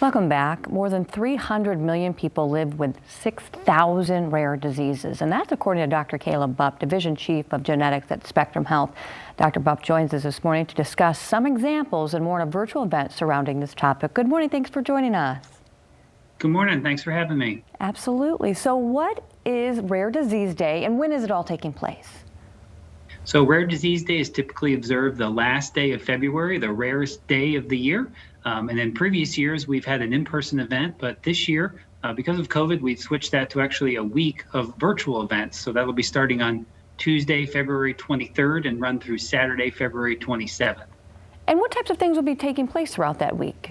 Welcome back. More than 300 million people live with 6,000 rare diseases, and that's according to Dr. Bupp, Division Chief of Genetics at Spectrum Health. Dr. Bupp joins us this morning to discuss some examples and more in a virtual event surrounding this topic. Good morning. Thanks for joining us. Good morning. Thanks for having me. Absolutely. So what is Rare Disease Day, and when is it all taking place? So Rare Disease Day is typically observed the last day of February, the rarest day of the year. And in previous years, we've had an in-person event, but this year, because of COVID, we've switched that to actually a week of virtual events. So that'll be starting on Tuesday, February 23rd and run through Saturday, February 27th. And what types of things will be taking place throughout that week?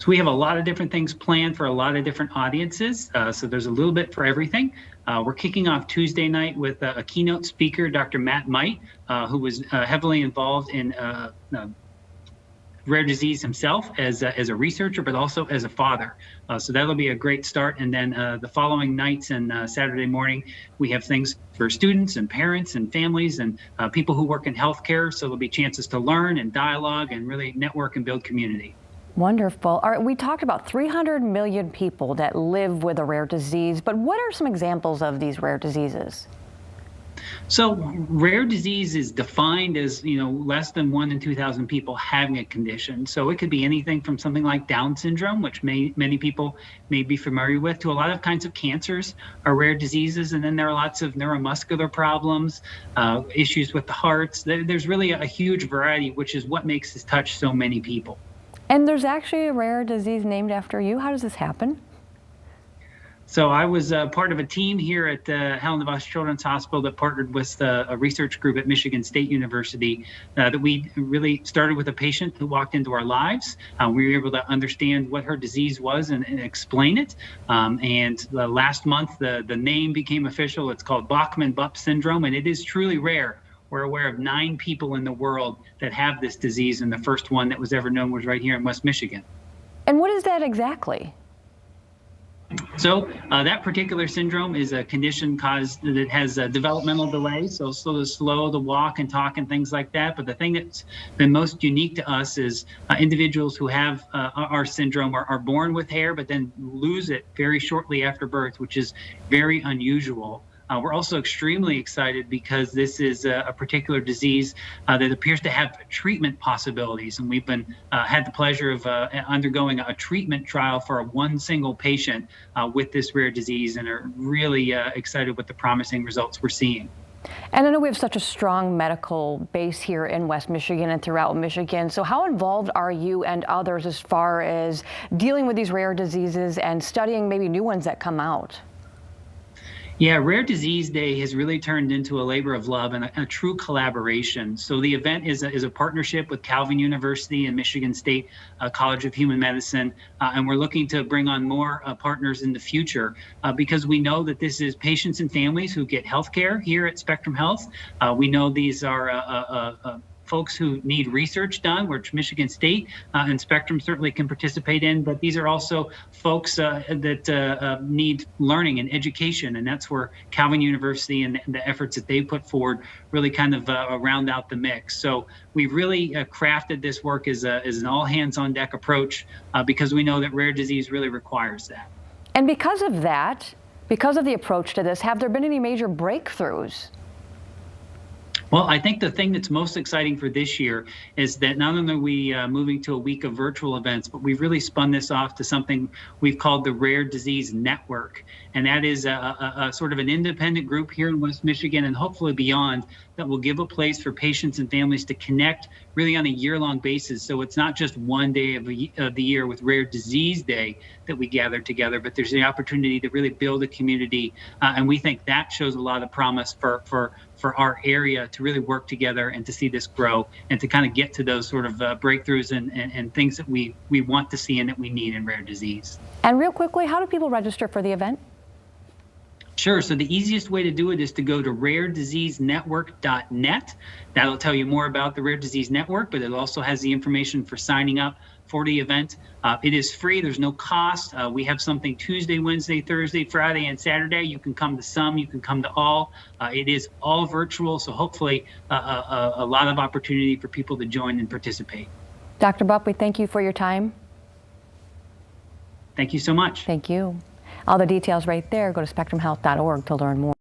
So we have a lot of different things planned for a lot of different audiences. So there's a little bit for everything. We're kicking off Tuesday night with a keynote speaker, Dr. Matt Might, who was heavily involved in rare disease himself as a researcher, but also as a father. So that'll be a great start. And then the following nights and Saturday morning, we have things for students and parents and families and people who work in healthcare. So there'll be chances to learn and dialogue and really network and build community. Wonderful. All right, we talked about 300 million people that live with a rare disease, but what are some examples of these rare diseases? So rare disease is defined as, less than 1 in 2,000 people having a condition. So it could be anything from something like Down syndrome, which many people may be familiar with, to a lot of kinds of cancers are rare diseases. And then there are lots of neuromuscular problems, issues with the hearts. There's really a huge variety, which is what makes this touch so many people. And there's actually a rare disease named after you. How does this happen? So I was part of a team here at Helen DeVos Children's Hospital that partnered with a research group at Michigan State University that we really started with a patient who walked into our lives. We were able to understand what her disease was and explain it. And last month, the name became official. It's called Bupp syndrome, and it is truly rare. We're aware of 9 people in the world that have this disease, and the first one that was ever known was right here in West Michigan. And what is that exactly? So that particular syndrome is a condition that has a developmental delay, so slow to walk and talk and things like that. But the thing that's been most unique to us is individuals who have our syndrome are born with hair, but then lose it very shortly after birth, which is very unusual. We're also extremely excited because this is a particular disease that appears to have treatment possibilities. And we've had the pleasure of undergoing a treatment trial for one single patient with this rare disease, and are really excited with the promising results we're seeing. And I know we have such a strong medical base here in West Michigan and throughout Michigan. So how involved are you and others as far as dealing with these rare diseases and studying maybe new ones that come out? Yeah, Rare Disease Day has really turned into a labor of love and a true collaboration. So the event is a partnership with Calvin University and Michigan State College of Human Medicine, and we're looking to bring on more partners in the future because we know that this is patients and families who get health care here at Spectrum Health. We know these are folks who need research done, which Michigan State and Spectrum certainly can participate in, but these are also folks that need learning and education, and that's where Calvin University and the efforts that they put forward really kind of round out the mix. So we've really crafted this work as an all-hands-on-deck approach because we know that rare disease really requires that. And because of that, because of the approach to this, have there been any major breakthroughs? Well, I think the thing that's most exciting for this year is that not only are we moving to a week of virtual events, but we've really spun this off to something we've called the Rare Disease Network. And that is a sort of an independent group here in West Michigan and hopefully beyond that will give a place for patients and families to connect really on a year-long basis. So it's not just one day of the year with Rare Disease Day that we gather together, but there's the opportunity to really build a community. And we think that shows a lot of promise for our area to really work together and to see this grow and to kind of get to those sort of breakthroughs and things that we want to see and that we need in rare disease. And real quickly, how do people register for the event? Sure. So the easiest way to do it is to go to rarediseasenetwork.net. That'll tell you more about the Rare Disease Network, but it also has the information for signing up for the event. It is free. There's no cost. We have something Tuesday, Wednesday, Thursday, Friday, and Saturday. You can come to some, you can come to all. It is all virtual, so hopefully a lot of opportunity for people to join and participate. Dr. Bupp, we thank you for your time. Thank you so much. Thank you. All the details right there. Go to spectrumhealth.org to learn more.